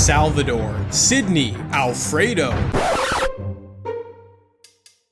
Salvador, Sydney, Alfredo.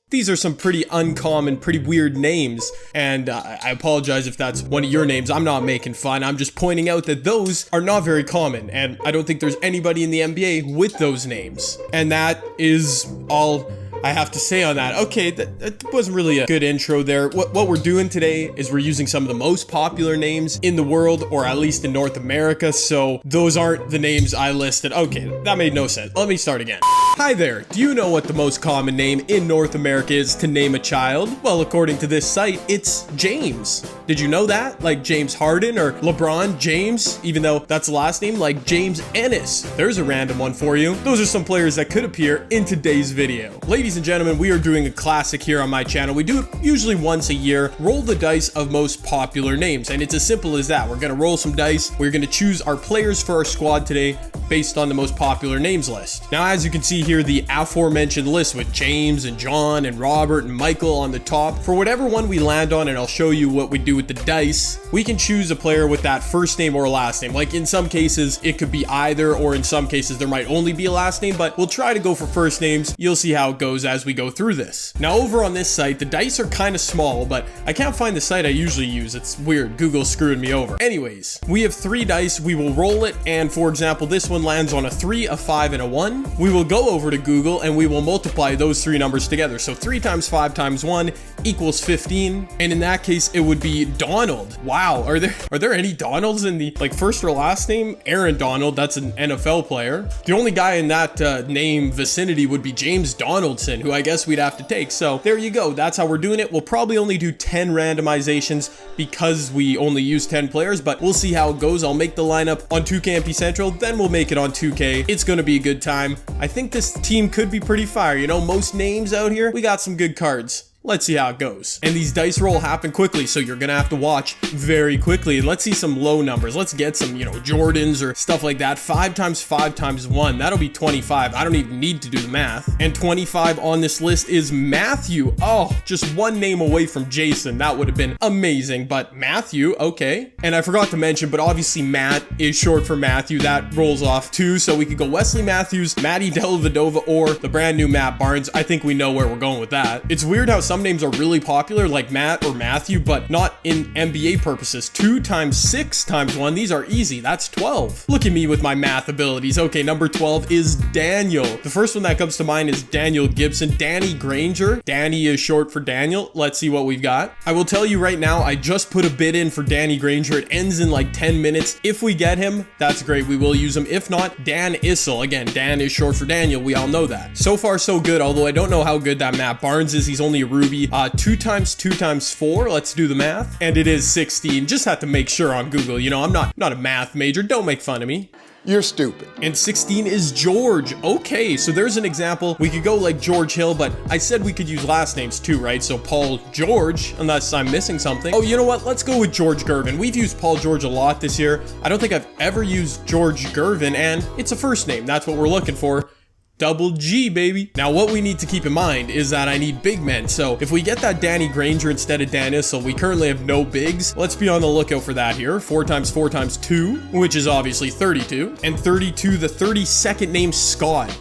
These are some pretty uncommon, pretty weird names, and I apologize if that's one of your names. I'm not making fun. I'm just pointing out that those are not very common, and I don't think there's anybody in the NBA with those names. And that is all I have to say on that. Okay, that wasn't really a good intro there. What we're doing today is we're using some of the most popular names in the world, or at least in North America, so those aren't the names I listed. Okay, that made no sense. Let me start again. Hi there, do you know what the most common name in North America is to name a child? Well, according to this site, it's James. Did you know that? Like James Harden or LeBron James, even though that's the last name, like James Ennis. There's a random one for you. Those are some players that could appear in today's video. Ladies and gentlemen, we are doing a classic here on my channel. We do it usually once a year. Roll the dice of most popular names, and it's as simple as that. We're gonna roll some dice. We're gonna choose our players for our squad today based on the most popular names list. Now, as you can see here, the aforementioned list with James and John and Robert and Michael on the top. For whatever one we land on, and I'll show you what we do with the dice, we can choose a player with that first name or last name. Like in some cases, it could be either, or in some cases, there might only be a last name, but we'll try to go for first names. You'll see how it goes as we go through this. Now, over on this site, the dice are kind of small, but I can't find the site I usually use. It's weird. Google's screwing me over. Anyways, we have 3 dice. We will roll it, and for example, this one lands on a 3, a 5, and a 1. We will go over to Google and we will multiply those 3 numbers together. So 3 times 5 times 1 equals 15. And in that case, it would be Donald. Wow. Are there any Donalds in the first or last name? Aaron Donald, that's an NFL player. The only guy in that name vicinity would be James Donaldson, who I guess we'd have to take. So there you go. That's how we're doing it. We'll probably only do 10 randomizations because we only use 10 players, but we'll see how it goes. I'll make the lineup on 2K MP Central, then we'll make it on 2K. It's going to be a good time. I think this team could be pretty fire. You know, most names out here, we got some good cards. Let's see how it goes. And these dice roll happen quickly, so you're gonna have to watch very quickly. And let's see some low numbers. Let's get some, Jordans or stuff like that. 5 times 5 times 1, that'll be 25. I don't even need to do the math. And 25 on this list is Matthew. Oh, just one name away from Jason. That would have been amazing, but Matthew, okay. And I forgot to mention, but obviously Matt is short for Matthew. That rolls off too, so we could go Wesley Matthews, Matty Dellavedova, or the brand new Matt Barnes. I think we know where we're going with that. It's weird how some names are really popular, like Matt or Matthew, but not in NBA purposes. 2 times 6 times 1, these are easy. That's 12. Look at me with my math abilities. Okay, number 12 is Daniel. The first one that comes to mind is Daniel Gibson. Danny Granger. Danny is short for Daniel. Let's see what we've got. I will tell you right now, I just put a bid in for Danny Granger. It ends in like 10 minutes. If we get him, that's great. We will use him. If not, Dan Issel. Again, Dan is short for Daniel. We all know that. So far, so good, although I don't know how good that Matt Barnes is. He's only a Ruby. 2 times 2 times 4, let's do the math, and it is 16. Just have to make sure on Google. I'm not a math major. Don't make fun of me. You're stupid. And 16 is George. Okay, so there's an example. We could go like George Hill, but I said we could use last names too, right? So Paul George, unless I'm missing something. Oh, you know what? Let's go with George Gervin. We've used Paul George a lot this year. I don't think I've ever used George Gervin, and it's a first name. That's what we're looking for. Double G, baby. Now, what we need to keep in mind is that I need big men. So if we get that Danny Granger instead of Dan Issel, we currently have no bigs. Let's be on the lookout for that here. 4 times 4 times 2, which is obviously 32. And 32, the 32nd name, Scott.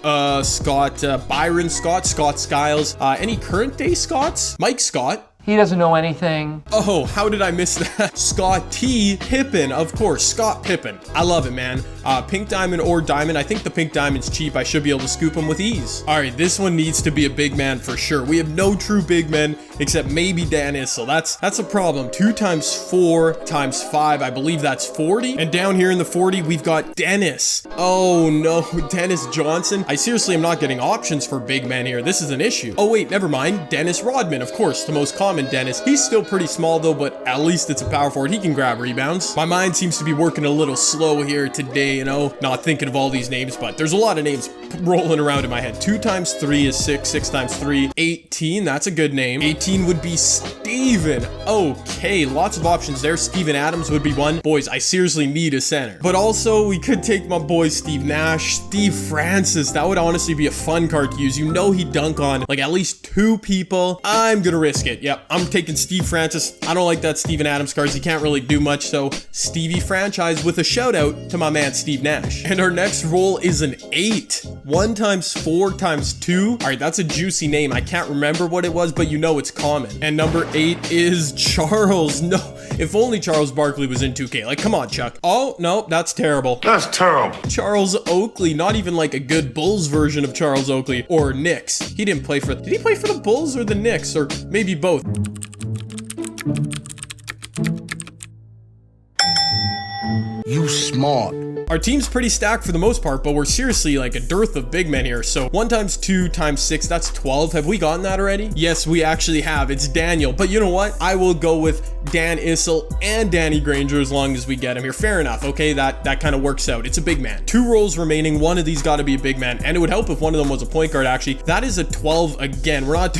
Byron Scott, Scott Skiles. Any current day Scotts? Mike Scott. He doesn't know anything. Oh, how did I miss that? Scott T. Pippen, of course. Scott Pippen. I love it, man. Pink diamond or diamond. I think the pink diamond's cheap. I should be able to scoop them with ease. All right, this one needs to be a big man for sure. We have no true big men except maybe Dan Issel. That's a problem. 2 times 4 times 5. I believe that's 40. And down here in the 40, we've got Dennis. Oh no, Dennis Johnson. I seriously am not getting options for big men here. This is an issue. Oh wait, never mind. Dennis Rodman, of course, the most common Dennis. He's still pretty small though, but at least it's a power forward. He can grab rebounds. My mind seems to be working a little slow here today, not thinking of all these names, but there's a lot of names rolling around in my head. 2 times 3 is 6. 6 times 3, 18. That's a good name. 18 would be Steve Steven. Okay, lots of options there. Steven Adams would be one. Boys, I seriously need a center. But also, we could take my boy Steve Nash, Steve Francis. That would honestly be a fun card to use. You know he'd dunk on like at least 2 people. I'm gonna risk it. Yep, I'm taking Steve Francis. I don't like that Steven Adams cards. He can't really do much, so Stevie franchise with a shout out to my man Steve Nash. And our next roll is an 8. 1 times 4 times 2. All right, that's a juicy name. I can't remember what it was, but you know it's common. And number 8 is Charles. No, if only Charles Barkley was in 2K. Like, come on, Chuck. Oh, no, that's terrible. That's terrible. Charles Oakley, not even like a good Bulls version of Charles Oakley or Knicks. He didn't play for, did he play for the Bulls or the Knicks, or maybe both? You smart. Our team's pretty stacked for the most part, but we're seriously like a dearth of big men here. So 1 times 2 times 6, that's 12. Have we gotten that already? Yes, we actually have. It's Daniel. But you know what? I will go with Dan Issel and Danny Granger as long as we get him here. Fair enough. Okay, that kind of works out. It's a big man. 2 rolls remaining. One of these got to be a big man, and it would help if one of them was a point guard. Actually, that is a 12 again. We're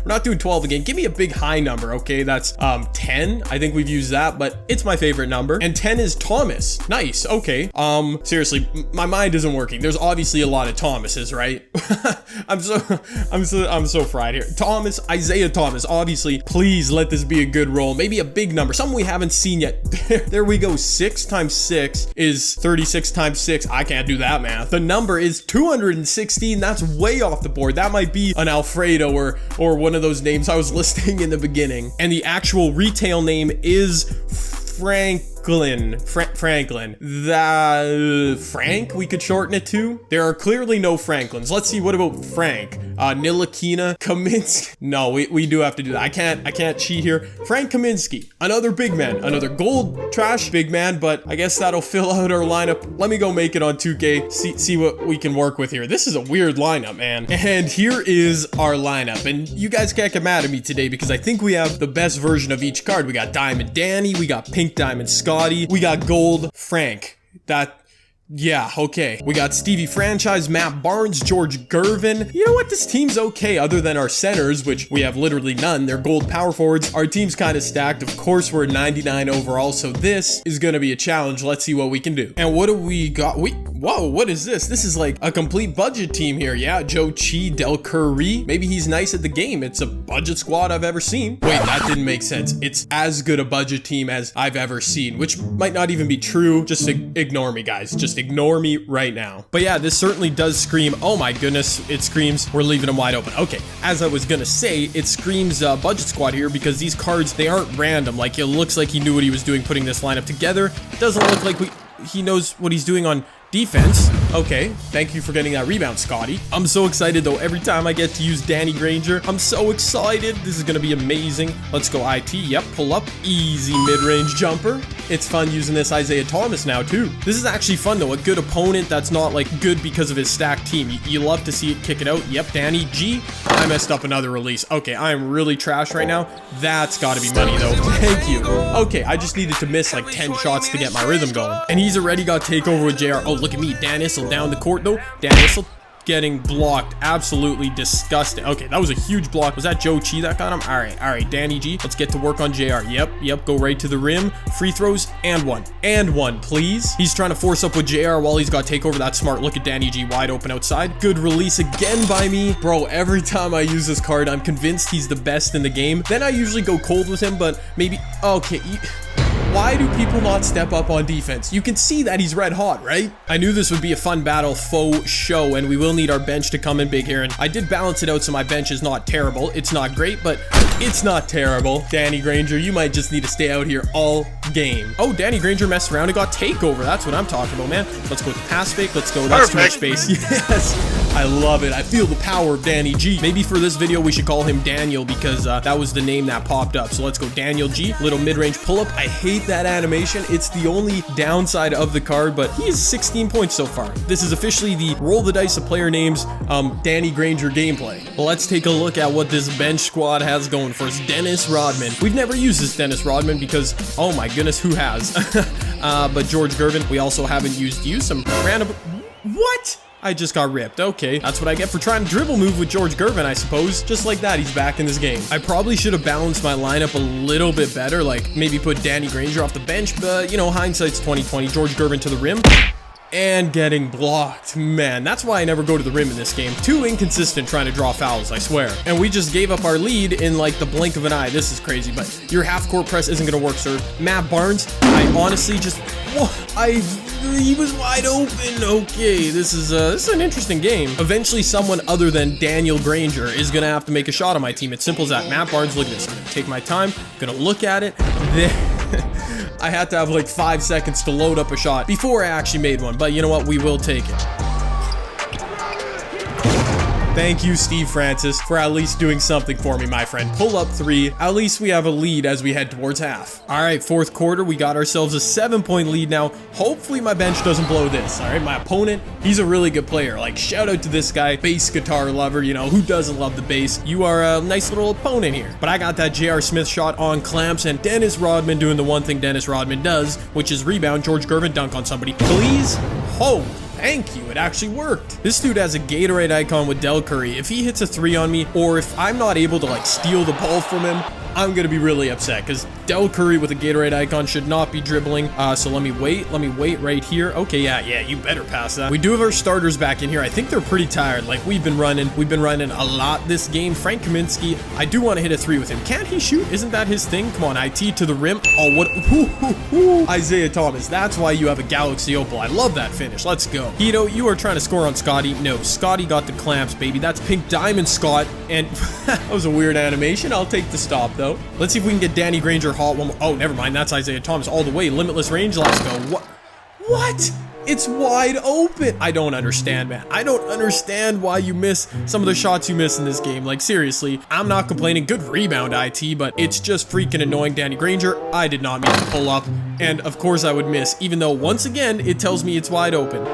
not doing 12 again. Give me a big high number. Okay, that's 10. I think we've used that, but it's my favorite number. And 10 is Thomas. Nice. Okay. Seriously, my mind isn't working. There's obviously a lot of Thomases, right? I'm so fried here. Thomas, Isaiah Thomas, obviously. Please let this be a good roll. Maybe a big number, something we haven't seen yet. There we go. 6 times 6 is 36 times 6. I can't do that math. The number is 216. That's way off the board. That might be an Alfredo or one of those names I was listing in the beginning. And the actual retail name is Franklin. Frank, we could shorten it to. There are clearly no Franklins. Let's see, what about Frank? Nilakina, Kaminsky. No, we do have to do that. I can't cheat here. Frank Kaminsky, another big man, another gold trash big man, but I guess that'll fill out our lineup. Let me go make it on 2K, see what we can work with here. This is a weird lineup, man. And here is our lineup, and you guys can't get mad at me today because I think we have the best version of each card. We got Diamond Danny, we got Pink Diamond Scotty, we got Gold Frank. Yeah, okay. We got Stevie Franchise, Matt Barnes, George Gervin. You know what? This team's okay other than our centers, which we have literally none. They're gold power forwards. Our team's kind of stacked. Of course, we're 99 overall, so this is going to be a challenge. Let's see what we can do. And what do we got? Whoa, what is this? This is like a complete budget team here. Yeah, Joe Chi, Del Curry. Maybe he's nice at the game. It's a budget squad I've ever seen. Wait, that didn't make sense. It's as good a budget team as I've ever seen, which might not even be true. Just ignore me, guys. Just ignore me right now. But yeah, this certainly does scream, oh my goodness, it screams we're leaving them wide open. Okay, as I was gonna say, it screams budget squad here because these cards, they aren't random. Like, it looks like he knew what he was doing putting this lineup together. It doesn't look like he knows what he's doing on defense. Okay, thank you for getting that rebound, Scotty. I'm so excited though. Every time I get to use Danny Granger, I'm so excited. This is gonna be amazing. Let's go IT. Yep, pull up. Easy mid-range jumper. It's fun using this Isaiah Thomas now too. This is actually fun though. A good opponent that's not like good because of his stacked team. You love to see it kick it out. Yep, Danny G. I messed up another release. Okay, I am really trash right now. That's gotta be money though. Thank you. Okay, I just needed to miss like 10 shots to get my rhythm going. And he's already got takeover with JR. Oh, look at me. Dan Issel down the court though. Dan Issel getting blocked. Absolutely disgusting. Okay, that was a huge block. Was that Joe Chi that got him? All right, Danny G. Let's get to work on JR. Yep, go right to the rim. Free throws, and one, please. He's trying to force up with JR while he's got takeover. That's smart. Look at Danny G wide open outside. Good release again by me. Bro, every time I use this card, I'm convinced he's the best in the game. Then I usually go cold with him, but maybe, okay. Why do people not step up on defense? You can see that he's red hot, right? I knew this would be a fun battle faux show, and we will need our bench to come in big here. And I did balance it out so my bench is not terrible. It's not great, but it's not terrible. Danny Granger, you might just need to stay out here all game. Oh, Danny Granger messed around and got takeover. That's what I'm talking about, man. Let's go with the pass fake. Let's go. That's too much space. Yes, I love it. I feel the power of Danny G. Maybe for this video, we should call him Daniel because that was the name that popped up. So let's go Daniel G. Little mid-range pull-up. I hate that animation. It's the only downside of the card, but he is 16 points so far. This is officially the roll the dice of player names Danny Granger gameplay. Let's take a look at what this bench squad has going for us. Dennis Rodman. We've never used this Dennis Rodman because, oh my goodness, who has? But George Gervin, we also haven't used you. Some random... What? I just got ripped. Okay, that's what I get for trying to dribble move with George Gervin, I suppose. Just like that, he's back in this game. I probably should have balanced my lineup a little bit better, like maybe put Danny Granger off the bench, but you know, hindsight's 2020. George Gervin to the rim. And getting blocked. Man, that's why I never go to the rim in this game. Too inconsistent trying to draw fouls, I swear. And we just gave up our lead in like the blink of an eye. This is crazy, but your half court press isn't gonna work, sir. Matt Barnes, I honestly just, he was wide open. Okay, this is an interesting game. Eventually, someone other than Daniel Granger is gonna have to make a shot on my team. It's simple as that. Matt Barnes, look at this. I'm gonna take my time, gonna look at it. I had to have like 5 seconds to load up a shot before I actually made one, but you know what? We will take it. Thank you, Steve Francis, for at least doing something for me, my friend. Pull up 3. At least we have a lead as we head towards half. All right, fourth quarter, we got ourselves a 7-point lead now. Hopefully my bench doesn't blow this. All right, my opponent, he's a really good player. Like, shout out to this guy, bass guitar lover, you know, who doesn't love the bass? You are a nice little opponent here. But I got that J.R. Smith shot on clamps and Dennis Rodman doing the one thing Dennis Rodman does, which is rebound, George Gervin dunk on somebody. Please? Oh. Thank you, it actually worked. This dude has a Gatorade icon with Del Curry. If he hits a 3 on me, or if I'm not able to like steal the ball from him, I'm gonna be really upset because Del Curry with a Gatorade icon should not be dribbling. So let me wait right here. Okay, yeah, you better pass that. We do have our starters back in here. I think they're pretty tired. Like we've been running a lot this game. Frank Kaminsky, I do want to hit a 3 with him. Can't he shoot? Isn't that his thing? Come on, IT to the rim. Oh, what? Isaiah Thomas. That's why you have a Galaxy Opal. I love that finish. Let's go. Hito, you are trying to score on Scotty. No, Scotty got the clamps, baby. That's Pink Diamond Scott. And that was a weird animation. I'll take the stop though. Let's see if we can get Danny Granger hot one more. Oh, never mind. That's Isaiah Thomas all the way. Limitless range. Let's go. What? It's wide open. I don't understand, man. I don't understand why you miss some of the shots you miss in this game. Like, seriously, I'm not complaining. Good rebound, IT, but it's just freaking annoying. Danny Granger, I did not mean to pull up. And, of course, I would miss, even though, once again, it tells me it's wide open.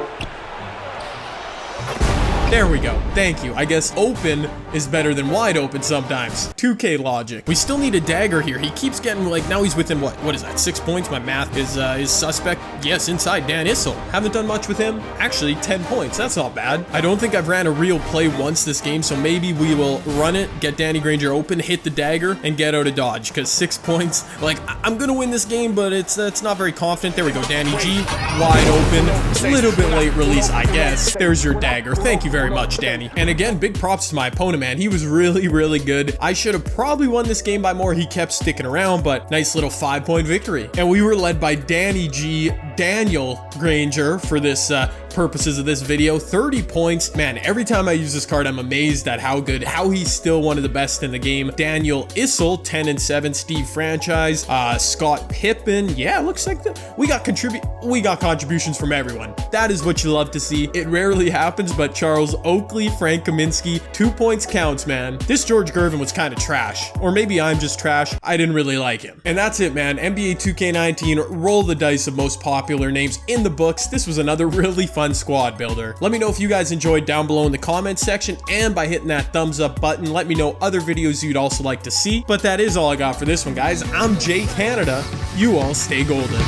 There we go. Thank you. I guess open is better than wide open sometimes. 2K logic. We still need a dagger here. He keeps getting like, now he's within what is that? 6 points. My math is suspect. Yes, inside Dan Issel. Haven't done much with him. Actually, 10 points. That's not bad. I don't think I've ran a real play once this game, so maybe we will run it, get Danny Granger open, hit the dagger, and get out of dodge. Because 6 points, like, I'm gonna win this game, but it's not very confident. There we go. Danny G, wide open. A little bit late release, I guess. There's your dagger. Thank you very much, Danny. And again, big props to my opponent, man. He was really, really good. I should have probably won this game by more. He kept sticking around, but nice little 5-point victory. And we were led by Danny G, Daniel Granger for this purposes of this video. 30 points. Man, every time I use this card, I'm amazed at how he's still one of the best in the game. Daniel Issel, 10 and 7. Steve Franchise, Scott Pippen. Yeah, looks like we got contributions from everyone. That is what you love to see. It rarely happens, but Charles Oakley, Frank Kaminsky, 2 points counts, man. This George Gervin was kind of trash, or maybe I'm just trash. I didn't really like him. And that's it, man. NBA 2K19, roll the dice of most popular names in the books. This was another really fun squad builder. Let me know if you guys enjoyed down below in the comments section, and by hitting that thumbs up button, let me know other videos you'd also like to see. But that is all I got for this one, guys. I'm Jay Canada. You all stay golden.